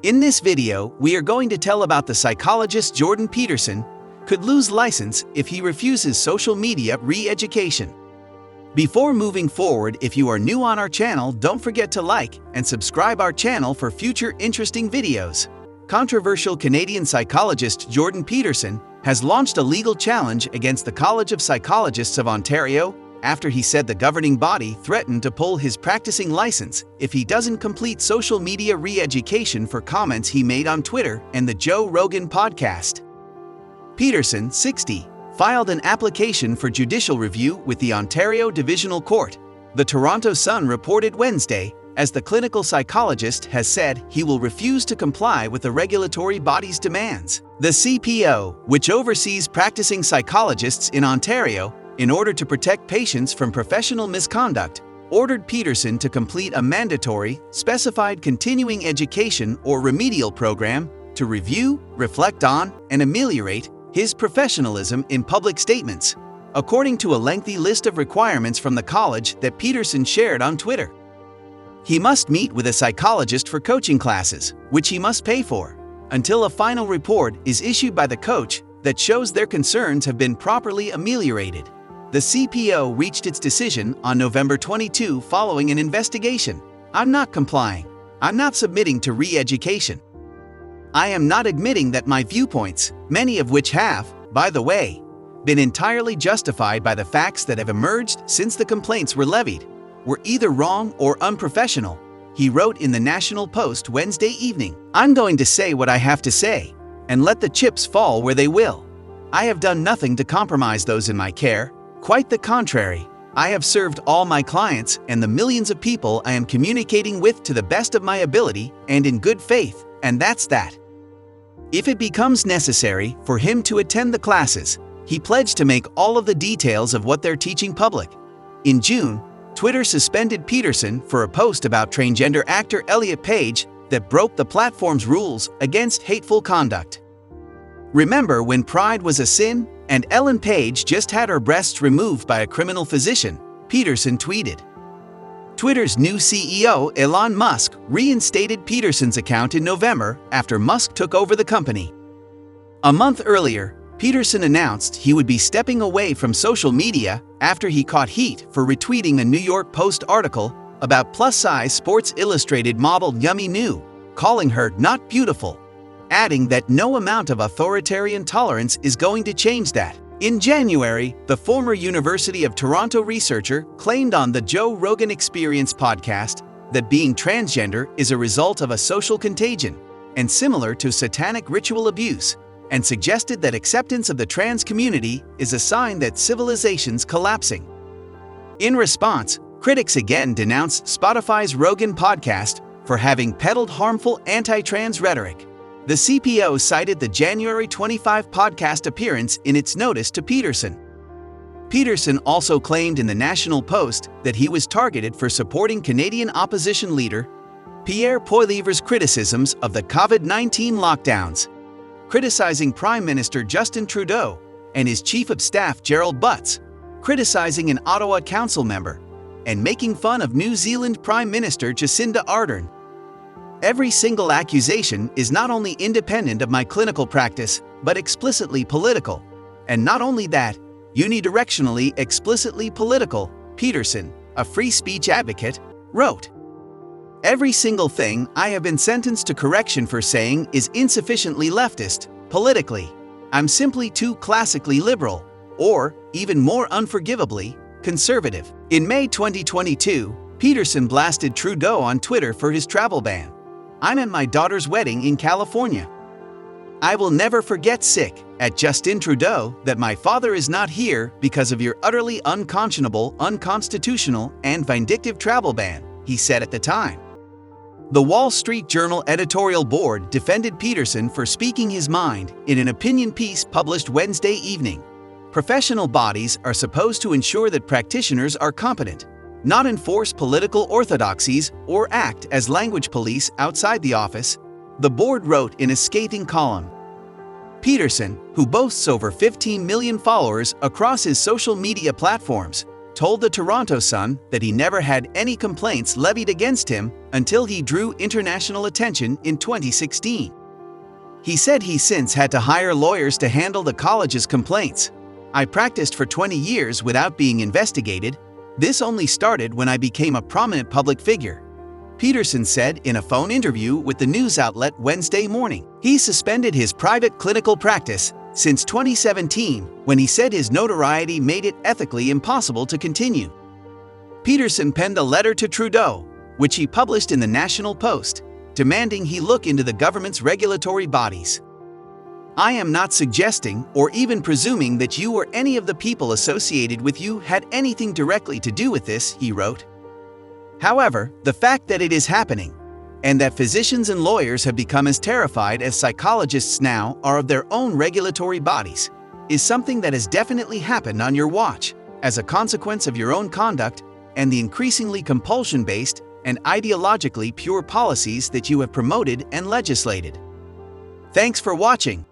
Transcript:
In this video, we are going to tell about the psychologist Jordan Peterson could lose license if he refuses social media re-education. Before moving forward, if you are new on our channel, don't forget to like and subscribe our channel for future interesting videos. Controversial Canadian psychologist Jordan Peterson has launched a legal challenge against the College of Psychologists of Ontario after he said the governing body threatened to pull his practicing license if he doesn't complete social media re-education for comments he made on Twitter and the Joe Rogan podcast. Peterson, 60, filed an application for judicial review with the Ontario Divisional Court, the Toronto Sun reported Wednesday, as the clinical psychologist has said he will refuse to comply with the regulatory body's demands. The CPO, which oversees practicing psychologists in Ontario, in order to protect patients from professional misconduct, ordered Peterson to complete a mandatory, specified continuing education or remedial program to review, reflect on, and ameliorate his professionalism in public statements, according to a lengthy list of requirements from the college that Peterson shared on Twitter. He must meet with a psychologist for coaching classes, which he must pay for, until a final report is issued by the coach that shows their concerns have been properly ameliorated. The CPO reached its decision on November 22 following an investigation. "I'm not complying. I'm not submitting to re-education. I am not admitting that my viewpoints, many of which have, by the way, been entirely justified by the facts that have emerged since the complaints were levied, were either wrong or unprofessional," he wrote in the National Post Wednesday evening. "I'm going to say what I have to say, and let the chips fall where they will. I have done nothing to compromise those in my care. Quite the contrary. I have served all my clients and the millions of people I am communicating with to the best of my ability and in good faith, and that's that." If it becomes necessary for him to attend the classes, he pledged to make all of the details of what they're teaching public. In June, Twitter suspended Peterson for a post about transgender actor Elliot Page that broke the platform's rules against hateful conduct. "Remember when pride was a sin, and Ellen Page just had her breasts removed by a criminal physician," Peterson tweeted. Twitter's new CEO, Elon Musk, reinstated Peterson's account in November after Musk took over the company. A month earlier, Peterson announced he would be stepping away from social media after he caught heat for retweeting a New York Post article about plus-size Sports Illustrated model Yummy Nu, calling her not beautiful, adding that no amount of authoritarian tolerance is going to change that. In January, the former University of Toronto researcher claimed on the Joe Rogan Experience podcast that being transgender is a result of a social contagion and similar to satanic ritual abuse, and suggested that acceptance of the trans community is a sign that civilization's collapsing. In response, critics again denounced Spotify's Rogan podcast for having peddled harmful anti-trans rhetoric. The CPO cited the January 25 podcast appearance in its notice to Peterson. Peterson also claimed in the National Post that he was targeted for supporting Canadian opposition leader Pierre Poilievre's criticisms of the COVID-19 lockdowns, criticizing Prime Minister Justin Trudeau and his Chief of Staff Gerald Butts, criticizing an Ottawa council member, and making fun of New Zealand Prime Minister Jacinda Ardern. "Every single accusation is not only independent of my clinical practice, but explicitly political. And not only that, unidirectionally explicitly political," Peterson, a free speech advocate, wrote. "Every single thing I have been sentenced to correction for saying is insufficiently leftist, politically. I'm simply too classically liberal, or, even more unforgivably, conservative." In May 2022, Peterson blasted Trudeau on Twitter for his travel ban. "I'm at my daughter's wedding in California. I will never forget sick at Justin Trudeau that my father is not here because of your utterly unconscionable, unconstitutional, and vindictive travel ban," he said at the time. The Wall Street Journal editorial board defended Peterson for speaking his mind in an opinion piece published Wednesday evening. "Professional bodies are supposed to ensure that practitioners are competent, not enforce political orthodoxies or act as language police outside the office," the board wrote in a scathing column. Peterson, who boasts over 15 million followers across his social media platforms, told the Toronto Sun that he never had any complaints levied against him until he drew international attention in 2016. He said he since had to hire lawyers to handle the college's complaints. "I practiced for 20 years without being investigated. This only started when I became a prominent public figure," Peterson said in a phone interview with the news outlet Wednesday morning. He suspended his private clinical practice since 2017 when he said his notoriety made it ethically impossible to continue. Peterson penned a letter to Trudeau, which he published in the National Post, demanding he look into the government's regulatory bodies. "I am not suggesting or even presuming that you or any of the people associated with you had anything directly to do with this," he wrote. However, the fact that it is happening, and that physicians and lawyers have become as terrified as psychologists now are of their own regulatory bodies, is something that has definitely happened on your watch, as a consequence of your own conduct and the increasingly compulsion-based and ideologically pure policies that you have promoted and legislated. Thanks for watching.